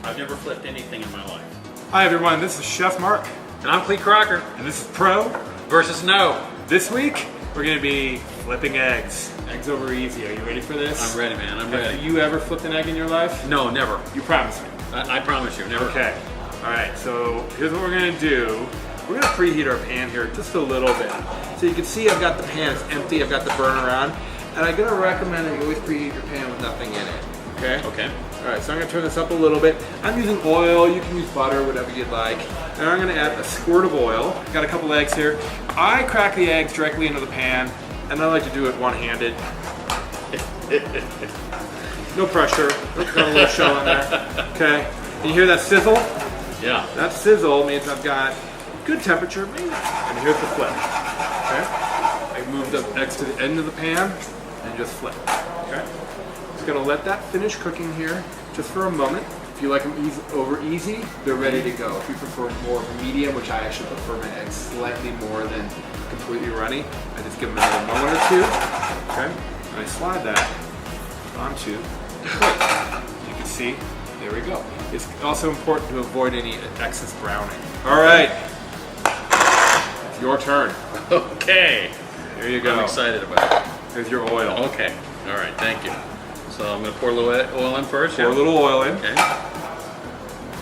I've never flipped anything in my life. Hi everyone, this is Chef Mark. And I'm Cleat Crocker. And this is Pro versus No. This week, we're going to be flipping eggs. Eggs over easy. Are you ready for this? I'm ready, man. I'm ready. Have you ever flipped an egg in your life? No, never. You promise me? I promise you, never. Okay. Alright, so here's what we're going to do. We're going to preheat our pan here just a little bit. So you can see I've got the pan, it's empty, I've got the burner on. And I'm going to recommend that you always preheat your pan with nothing in it. Okay? Okay. Alright, so I'm going to turn this up a little bit. I'm using oil, you can use butter, whatever you'd like. And I'm going to add a squirt of oil. Got a couple eggs here. I crack the eggs directly into the pan, and I like to do it one-handed. No pressure. Got a little show in there. Okay. And you hear that sizzle? Yeah. That sizzle means I've got good temperature. And here's the flip. Okay. I move the eggs to the end of the pan and just flip. Okay. Just gonna let that finish cooking here just for a moment. If you like them over easy, they're ready to go. If you prefer more of a medium, which I actually prefer my eggs slightly more than completely runny, I just give them another moment or two. Okay. And I slide that onto the plate. As you can see, there we go. It's also important to avoid any excess browning. All right. It's your turn. Okay. There you go. I'm excited about it. There's your oil. Okay. All right. Thank you. So I'm going to pour a little oil in first. Pour a little oil in. Okay.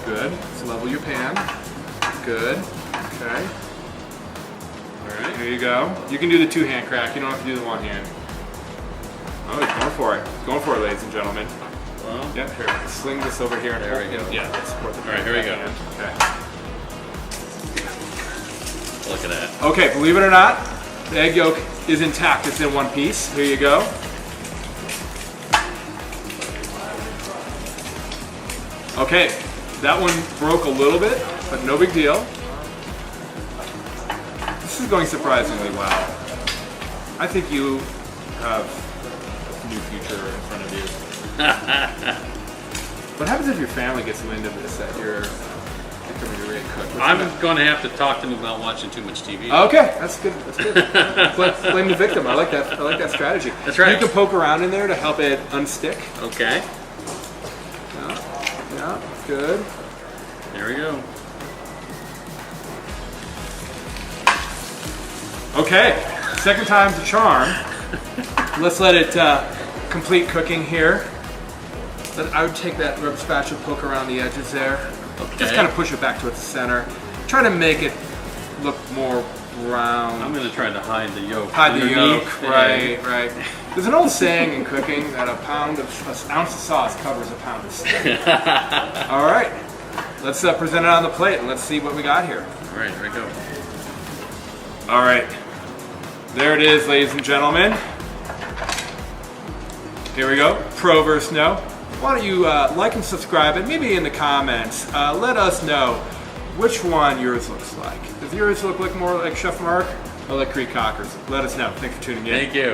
Good. Let's level your pan. Good. Okay. All right. There you go. You can do the two-hand crack. You don't have to do the one hand. Oh, he's going for it. He's going for it, ladies and gentlemen. Well, Yep. Here. Sling this over here. And there we go. Yeah. Let's support the all right. Here we go. hand. Okay. Look at that. Okay. Believe it or not, the egg yolk is intact. It's in one piece. Here you go. Okay, that one broke a little bit, but no big deal. This is going surprisingly well. I think you have a new future in front of you. What happens if your family gets wind of this, that you're becoming a great cook? I'm going to have to talk to them about watching too much TV. Okay, that's good. That's good. Blame the victim. I like that. I like that strategy. That's right. You can poke around in there to help it unstick. Okay. Yeah, good. There we go. Okay, second time's a charm. Let's let it complete cooking here. I would take that rubber spatula, poke around the edges there. Okay. Just kind of push it back to its center. Try to make it look more brown. I'm going to try to hide the yolk. Hide the yolk, the right, egg. right. There's an old saying in cooking that an ounce of sauce covers a pound of steak. All right, let's present it on the plate and let's see what we got here. All right, here we go. All right, there it is, ladies and gentlemen. Here we go, Pro versus No. Why don't you like and subscribe, and maybe in the comments, let us know which one yours looks like. Does yours look like more like Chef Mark or like Cleat Crocker's? Let us know. Thanks for tuning in. Thank you.